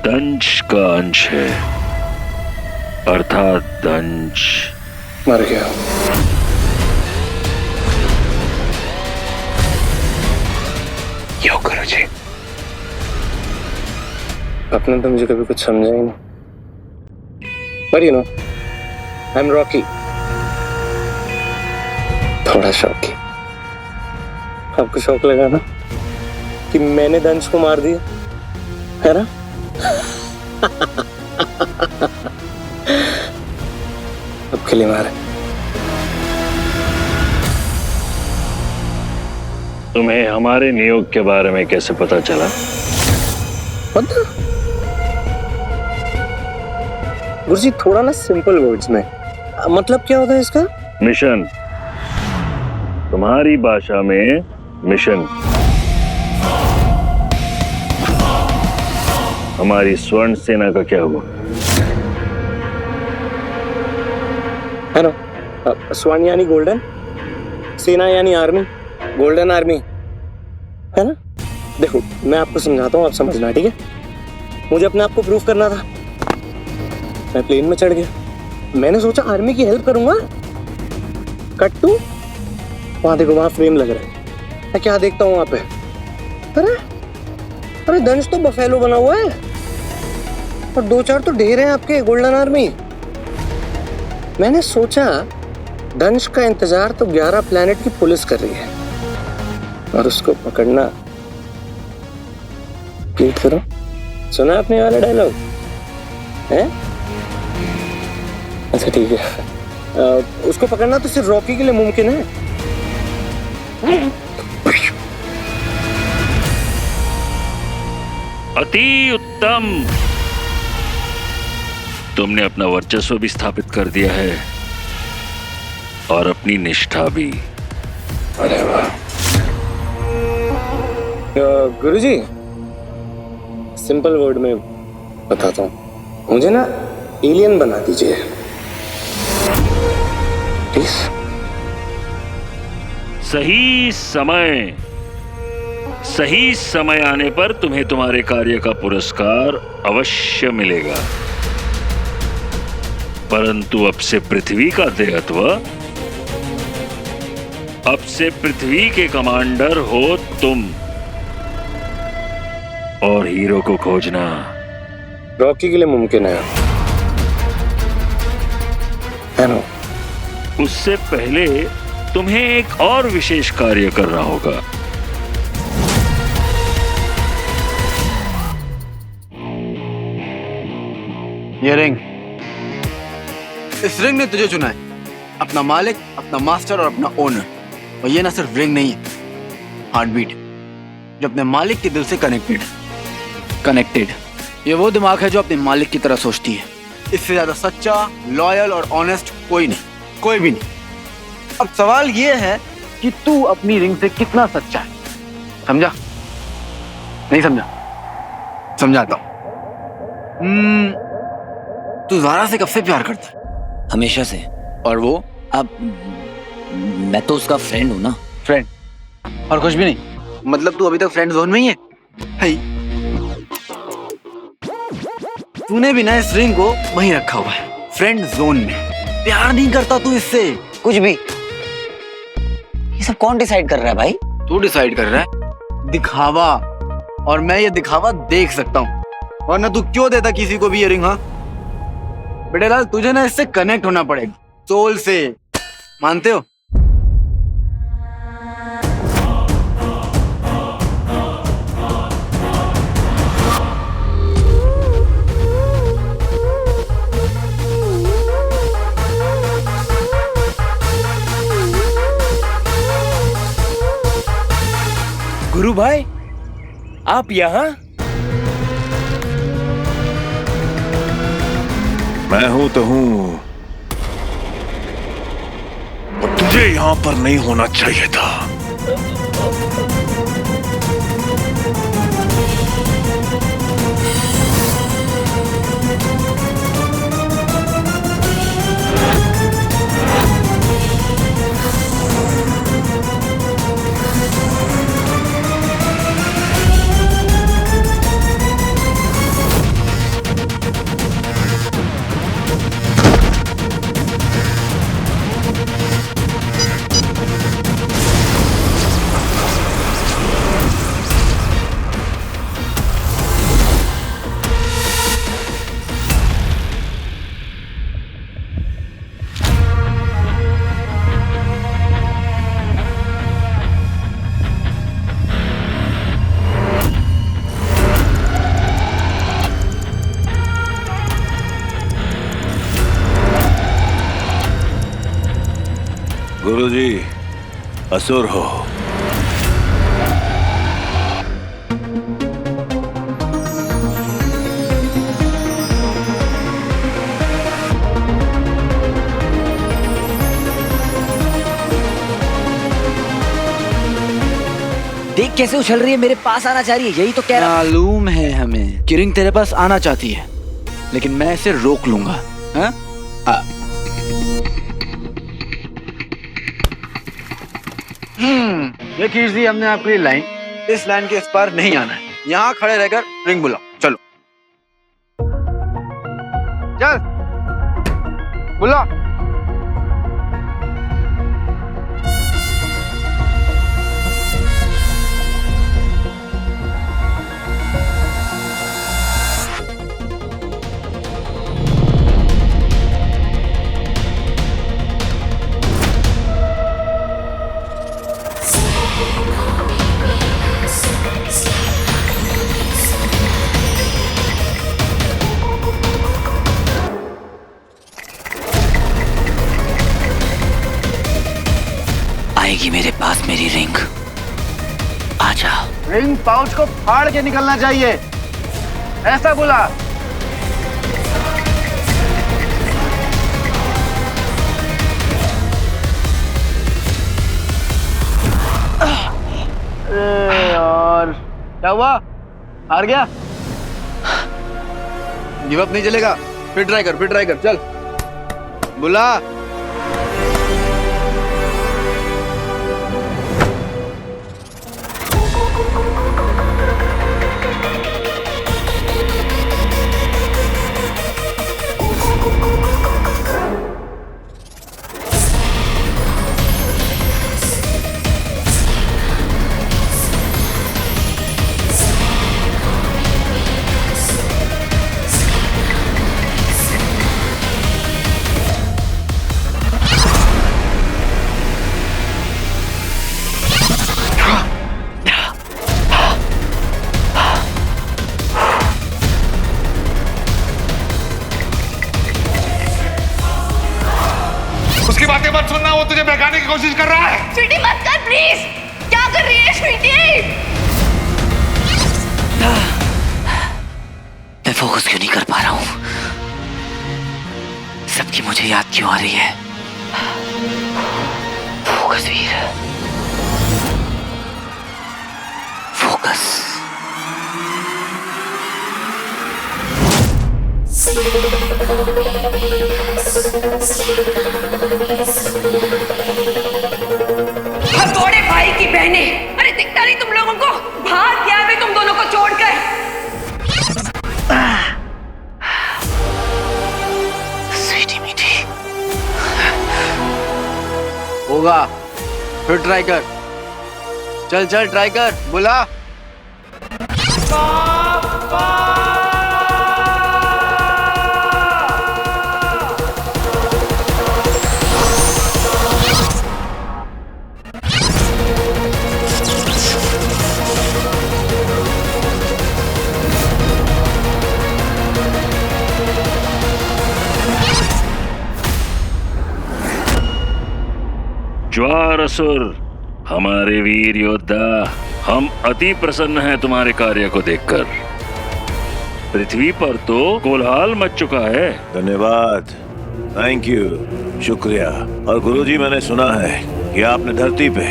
दंश का अंश है, अर्थात दंश मर गया। यो करो जी, अपने तो मुझे कभी कुछ समझा ही नहीं। पर you know, I am Rocky, थोड़ा शौकी। आपको शौक लगा ना कि मैंने दंश को मार दिया, है ना? अब के लिए मारे। तुम्हें हमारे नियोग के बारे में कैसे पता चला? पता गुरुजी, थोड़ा ना सिंपल वर्ड्स में, मतलब क्या होता है इसका? मिशन, तुम्हारी भाषा में मिशन। हमारी स्वर्ण सेना का क्या हुआ? है ना, स्वर्ण यानी गोल्डन, सेना यानी आर्मी, गोल्डन आर्मी, है ना? देखो मैं आपको समझाता हूँ, आप समझना, ठीक है? मुझे अपने आप को प्रूव करना था। मैं प्लेन में चढ़ गया, मैंने सोचा आर्मी की हेल्प करूंगा। कट टू, वहां देखो, वहां फ्रेम लग रहा है। मैं क्या देखता हूँ वहां पे? अरे अरे दंश तो बफेलो बना हुआ है और 2-4 तो ढेर हैं आपके गोल्डन आर्मी। मैंने सोचा दंश का इंतजार तो 11 प्लेनेट की पुलिस कर रही है और उसको पकड़ना। प्लीज करो, सुना आपने वाला डायलॉग है? अच्छा ठीक है, उसको पकड़ना तो सिर्फ रॉकी के लिए मुमकिन है। अति उत्तम, तुमने अपना वर्चस्व भी स्थापित कर दिया है और अपनी निष्ठा भी। अरे वाह। गुरुजी, सिंपल वर्ड में बताता हूँ, मुझे ना एलियन बना दीजिए प्लीज। सही समय आने पर तुम्हें तुम्हारे कार्य का पुरस्कार अवश्य मिलेगा, परंतु अब से पृथ्वी का देहत्व, अब से पृथ्वी के कमांडर हो तुम, और हीरो को खोजना रॉकी के लिए मुमकिन है ना? उससे पहले तुम्हें एक और विशेष कार्य करना होगा। ये रिंग, इस रिंग ने तुझे चुना है, अपना मालिक, अपना मास्टर और अपना ओनर। और ये ना सिर्फ रिंग नहीं है, हार्टबीट जो अपने मालिक के दिल से कनेक्टेड। ये वो दिमाग है जो अपने मालिक की तरह सोचती है। इससे ज्यादा सच्चा, लॉयल और ऑनेस्ट कोई नहीं, कोई भी नहीं। अब सवाल ये है कि तू अपनी रिंग से कितना सच्चा है। समझा? नहीं समझा? समझाता हूं। तू ज़ारा से कब से प्यार करता है? हमेशा से। और वो? अब मैं तो उसका फ्रेंड हूँ ना। फ्रेंड और कुछ भी नहीं? मतलब तू अभी तक फ्रेंड जोन में ही है? तूने भी ना इस रिंग को वहीं रखा हुआ है, फ्रेंड जोन में। प्यार नहीं करता तू इससे कुछ भी। ये सब कौन डिसाइड कर रहा है भाई? तू डिसाइड कर रहा है, दिखावा। और मैं ये दिखावा देख सकता हूँ, वरना तू क्यों देता किसी को भी ये रिंग? हाँ बेटे लाल, तुझे ना इससे कनेक्ट होना पड़ेगा, सोल से। मानते हो? गुरु भाई, आप यहाँ? मैं हूं तो हूं, और तुझे यहां पर नहीं होना चाहिए था। गुरुजी, असुर हो। देख कैसे उछल रही है, मेरे पास आना चाह रही है, यही तो कह रहा। मालूम है हमें कि रिंग तेरे पास आना चाहती है, लेकिन मैं इसे रोक लूंगा। हाँ? ये खींच दी हमने आपके लिए लाइन। इस लाइन के इस पार नहीं आना है, यहाँ खड़े रहकर रिंग बुलाओ। चलो चल बुला। आएगी मेरे पास मेरी रिंग, आजा। रिंग पाउच को फाड़ के निकलना चाहिए, ऐसा बोला। अरे यार, क्या हुआ? हार गया? गिव अप नहीं चलेगा, फिर ट्राई कर, चल बुला। उसकी बातें मत सुनना, वो तुझे बहकाने की कोशिश कर रहा है। स्वीटी मत कर प्लीज। क्या कर रही है स्वीटी? मैं फोकस क्यों नहीं कर पा रहा हूं? सबकी मुझे याद क्यों आ रही है? फोकस वीर, फोकस। हथौड़े भाई की बहने, अरे दिखता नहीं तुम लोगों को? भाग गया मैं तुम दोनों को छोड़कर। स्वीटी मीठी, होगा, फिर ट्राई कर। चल ट्राई कर, बुला। ज्वार असुर, हमारे वीर योद्धा, हम अति प्रसन्न हैं तुम्हारे कार्य को देखकर। पृथ्वी पर तो कोलाहल मच चुका है। धन्यवाद, थैंक यू, शुक्रिया। और गुरुजी, मैंने सुना है कि आपने धरती पे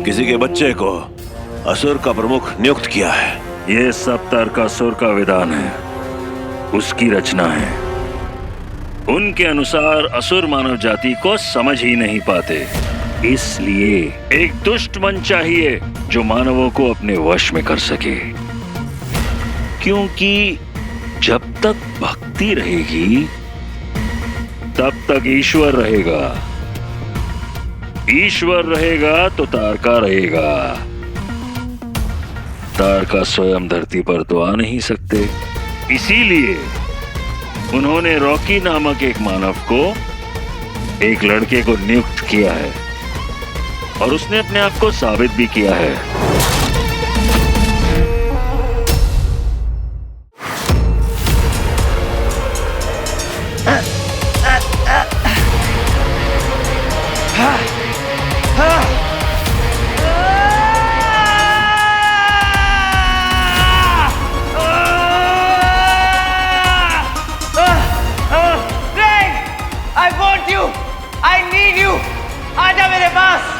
किसी के बच्चे को असुर का प्रमुख नियुक्त किया है। ये सब तारकासुर का विधान है, उसकी रचना है। उनके अनुसार असुर मानव जाति को समझ ही नहीं पाते, इसलिए एक दुष्ट मन चाहिए जो मानवों को अपने वश में कर सके। क्योंकि जब तक भक्ति रहेगी तब तक ईश्वर रहेगा, ईश्वर रहेगा तो तारका रहेगा। तारका स्वयं धरती पर तो आ नहीं सकते, इसीलिए उन्होंने रॉकी नामक एक मानव को, एक लड़के को नियुक्त किया है और उसने अपने आप को साबित भी किया है। यू, आई नीड यू, आजा मेरे पास।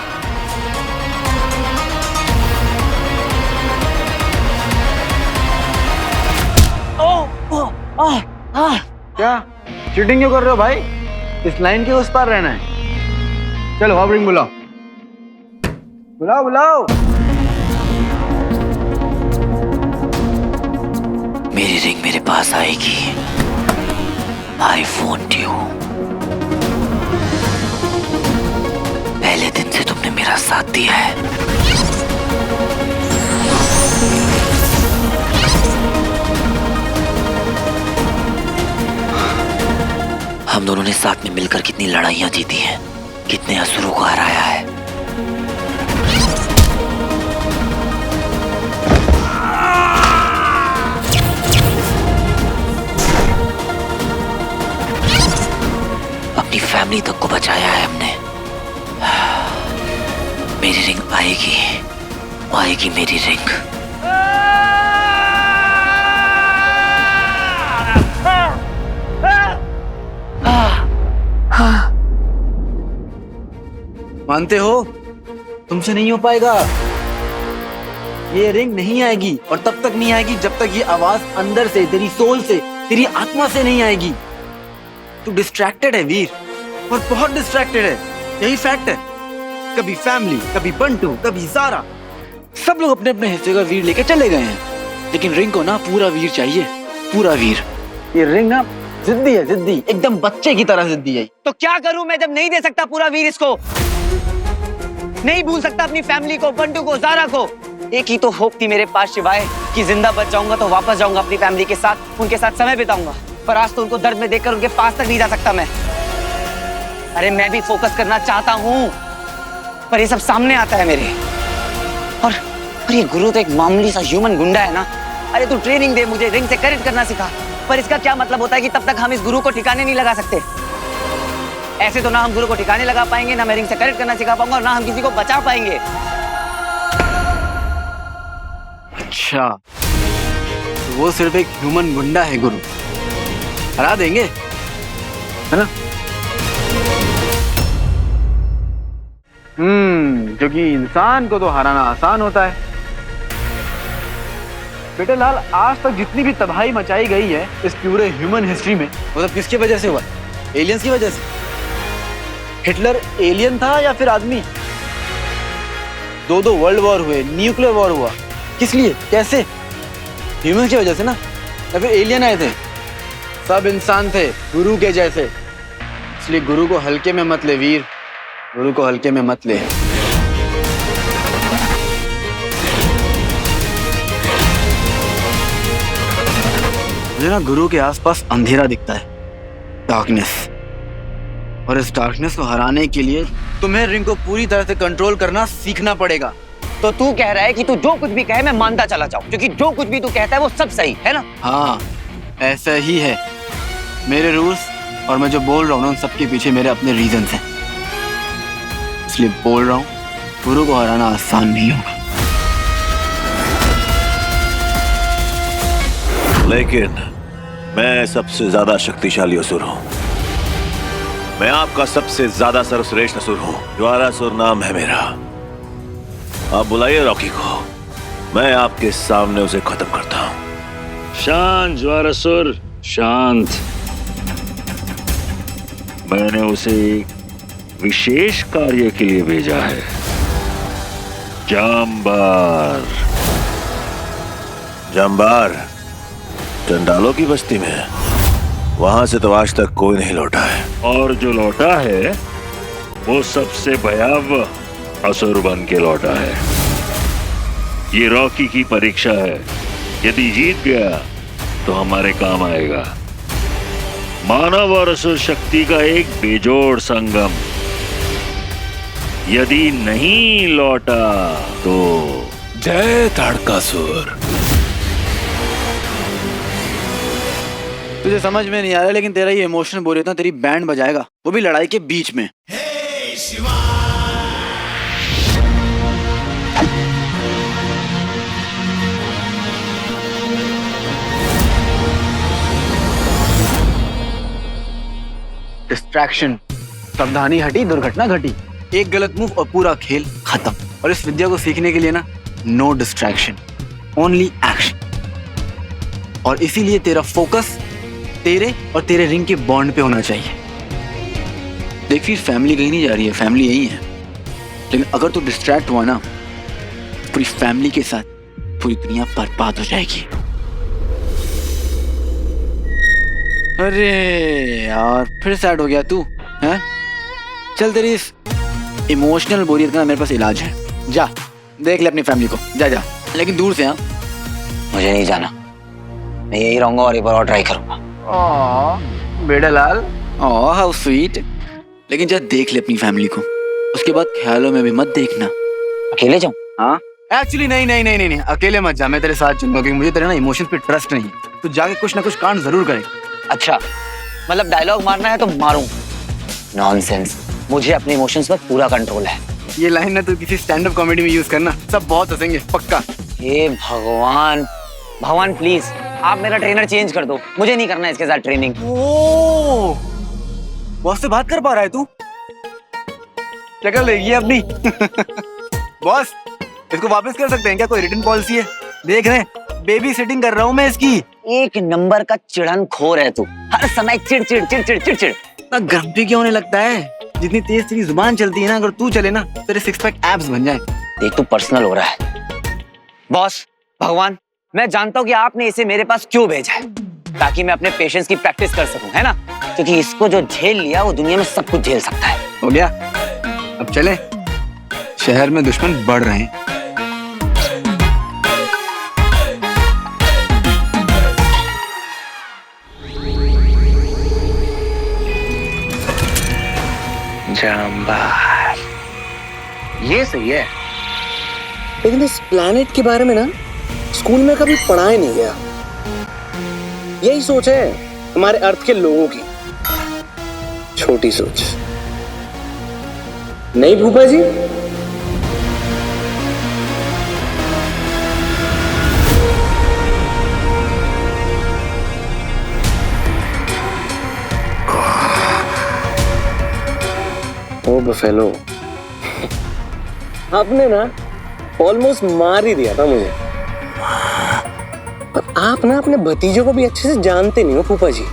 क्या चीटिंग क्यों कर रहे हो भाई? इस लाइन के उस पार रहना है। चलो अब रिंग बुलाओ, बुलाओ बुलाओ। मेरी रिंग मेरे पास आएगी। I want you. पहले दिन से तुमने मेरा साथ दिया है। हम दोनों ने साथ में मिलकर कितनी लड़ाइयां जीती हैं, कितने असुरों को हराया है। अपनी फैमिली तक को बचाया है हमने। मेरी रिंग आएगी, आएगी मेरी रिंग। मानते हो तुमसे नहीं हो पाएगा। ये रिंग नहीं आएगी और तब तक नहीं आएगी जब तक ये आवाज अंदर से, तेरी सोल से, तेरी आत्मा से नहीं आएगी। तू डिस्ट्रैक्टेड है वीर, और बहुत डिस्ट्रैक्टेड है, यही फैक्ट है। कभी फैमिली, कभी बंटू, कभी सारा, सब लोग अपने अपने हिस्से का वीर लेके चले गए हैं, लेकिन रिंग को ना पूरा वीर चाहिए, पूरा वीर। ये रिंग ना जिद्दी है, जिद्दी, एकदम बच्चे की तरह जिद्दी है। तो क्या करूं मैं जब नहीं दे सकता पूरा वीर इसको? नहीं भूल सकता अपनी फैमिली को, बंटू को, ज़ारा को। एक ही तो होप थी मेरे पास शिवाय कि जिंदा बच जाऊंगा तो वापस जाऊंगा अपनी फैमिली के साथ, उनके साथ समय बिताऊंगा। पर आज तो उनको दर्द में देखकर उनके पास तक नहीं जा सकता मैं। अरे मैं भी फोकस करना चाहता हूँ, पर ये सब सामने आता है मेरे। और ये गुरु तो एक मामूली सा ह्यूमन गुंडा है ना। अरे तू ट्रेनिंग दे मुझे, रिंग से कनेक्ट करना सिखा, पर इसका क्या मतलब होता है कि तब तक हम इस गुरु को ठिकाने नहीं लगा सकते। ऐसे तो ना हम गुरु को ठिकाने लगा पाएंगे, ना मैं रिंग से कनेक्ट करना सिखा पाऊंगा, और ना हम किसी को बचा पाएंगे। अच्छा, तो वो सिर्फ एक ह्यूमन गुंडा है गुरु, हरा देंगे, है ना? क्योंकि इंसान को तो हराना आसान होता है। बेटे लाल, आज तक जितनी भी तबाही मचाई गई है इस पूरे ह्यूमन हिस्ट्री में, वो सब किसकी वजह से हुआ? एलियंस की वजह से। हिटलर एलियन था या फिर आदमी? दो वर्ल्ड वॉर हुए, न्यूक्लियर वॉर हुआ, किस लिए, कैसे? ह्यूमन की वजह से ना, या फिर एलियन आए थे? सब इंसान थे गुरु के जैसे। इसलिए गुरु को हल्के में मत ले वीर, गुरु को हल्के में मत ले। मुझे ना गुरु के आसपास अंधेरा दिखता है, डार्कनेस, और इस डार्कनेस को हराने के लिए तुम्हें रिंग को पूरी तरह से कंट्रोल करना सीखना पड़ेगा। तो तू कह रहा है कि तू जो कुछ भी कहे मैं मानता चला जाऊं, क्योंकि जो कुछ भी तू कहता है वो सब सही है ना? हाँ, ऐसा ही है। मेरे रूल्स और मैं जो बोल रहा हूँ ना, उन सबके पीछे मेरे अपने रीजंस हैं। इसलिए बोल रहा हूँ, गुरु को हराना आसान नहीं होगा। लेकिन मैं सबसे ज्यादा शक्तिशाली असुर हूं। मैं आपका सबसे ज्यादा सर्वश्रेष्ठ असुर हूं। ज्वारासुर नाम है मेरा। आप बुलाइए रॉकी को, मैं आपके सामने उसे खत्म करता हूं। शांत ज्वारासुर, शांत। मैंने उसे एक विशेष कार्य के लिए भेजा है। जाम्बार। जाम्बार चंडालों की बस्ती में, वहां से तो आज तक कोई नहीं लौटा है। और जो लौटा है वो सबसे भयावह असुर बन के लौटा है। ये रॉकी की परीक्षा है। यदि जीत गया तो हमारे काम आएगा। मानव और असुर शक्ति का एक बेजोड़ संगम। यदि नहीं लौटा तो जय ताड़कासुर। तुझे समझ में नहीं आ रहा, लेकिन तेरा ये इमोशन बोल रहा था, तेरी बैंड बजाएगा, वो भी लड़ाई के बीच में। डिस्ट्रैक्शन सावधानी हटी, दुर्घटना घटी। एक गलत मूव और पूरा खेल खत्म। और इस विद्या को सीखने के लिए ना, नो डिस्ट्रैक्शन, ओनली एक्शन। और इसीलिए तेरा फोकस तेरे और तेरे रिंग के बॉन्ड पे होना चाहिए। देख फिर, फैमिली कहीं नहीं जा रही है, फैमिली यही है। लेकिन अगर तू डिस्ट्रैक्ट हुआ ना, पूरी फैमिली के साथ पूरी दुनिया बर्बाद हो जाएगी। अरे यार, फिर सैड हो गया तू, हैं? चल, तेरी इस इमोशनल बोरियत का मेरे पास इलाज है। जा देख ले अपनी फैमिली को, जा जा, लेकिन दूर से। हाँ, मुझे नहीं जाना, मैं यही रहूंगा और एक बार और ट्राई करूंगा। बेटा लाल, हाउ स्वीट। लेकिन जा देख ले अपनी फैमिली को, उसके बाद ख्यालों में भी मत देखना। अकेले जाऊं? हाँ, एक्चुअली नहीं, अकेले मत जा, मैं तेरे साथ चलूंगा, क्योंकि मुझे तेरे ना इमोशंस पे ट्रस्ट नहीं। तू जाके कुछ ना कुछ कांड जरूर करे। अच्छा, मतलब डायलॉग मारना है तो मारूं? नॉनसेंस, मुझे अपने इमोशंस पर पूरा कंट्रोल है। ये लाइन ना तू किसी स्टैंड अप कॉमेडी में यूज करना, सब बहुत हंसेंगे पक्का। हे भगवान, भगवान प्लीज आप मेरा ट्रेनर चेंज कर दो, मुझे नहीं करना इसके साथ ट्रेनिंग। ओह, बॉस से बात कर पा रहा है तू? शक्ल देखिए अपनी। बॉस, इसको वापस कर सकते हैं क्या? कोई रिटर्न पॉलिसी है? देख रहे हैं, बेबी सिटिंग कर रहा हूँ मैं इसकी। एक नंबर का चिड़नखोर है तू, हर समय चिड़ चिड़ चिड़ चिड़ चिड़ चिड़। ना घंटे क्यों होने लगता है? जितनी तेज तेरी जुबान चलती है ना, अगर तू चले ना, तेरे सिक्स पैक एब्स बन जाए। देख तू पर्सनल हो रहा है। बॉस, भगवान, मैं जानता हूँ कि आपने इसे मेरे पास क्यों भेजा है, ताकि मैं अपने पेशेंस की प्रैक्टिस कर सकूं, है ना? क्योंकि इसको जो झेल लिया वो दुनिया में सब कुछ झेल सकता है। हो गया, अब चले, शहर में दुश्मन बढ़ रहे हैं। जाम्बार, ये सही है। लेकिन इस प्लैनेट के बारे में ना स्कूल में कभी पढ़ाया नहीं गया। यही सोच है हमारे अर्थ के लोगों की, छोटी सोच। नहीं भूपा जी? ओ बफेलो, आपने ना ऑलमोस्ट मार ही दिया था मुझे। पर आप ना अपने भतीजों को भी अच्छे से जानते नहीं हो फूफा जी।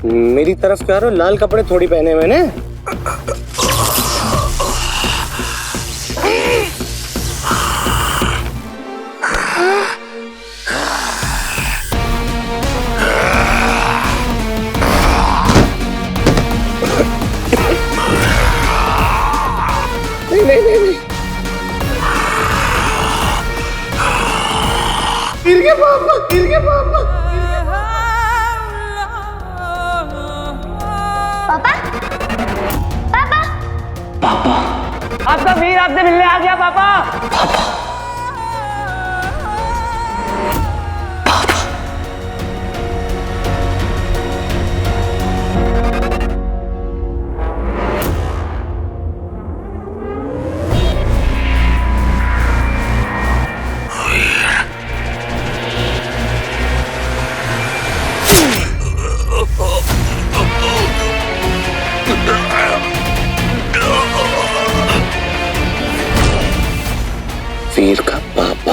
मेरी तरफ क्या रहे हो? लाल कपड़े थोड़ी पहने हुए ने। नहीं। गिर गया पापा। पापा, आपका वीर आपसे मिलने आ गया पापा। वीर का पापा।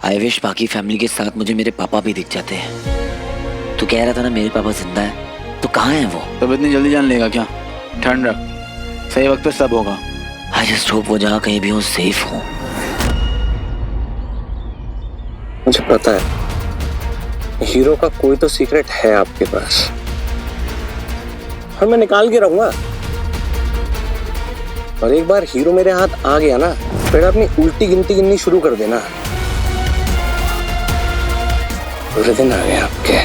आई विश बाकी फैमिली के साथ मुझे मेरे पापा भी दिख जाते हैं। तू कह रहा था ना मेरे पापा जिंदा है, तो कहाँ है वो? तब इतनी जल्दी जान लेगा क्या? ठंड रख, सही वक्त पे सब होगा। आई जस्ट होप वो जहाँ कहीं भी हो सेफ हो। मुझे पता है हीरो का कोई तो सीक्रेट है आपके पास, और मैं निकाल के रहूंगा। और एक बार हीरो मेरे हाथ आ गया ना, फिर अपनी उल्टी गिनती गिननी शुरू कर देना। पूरे दिन आ गए आपके।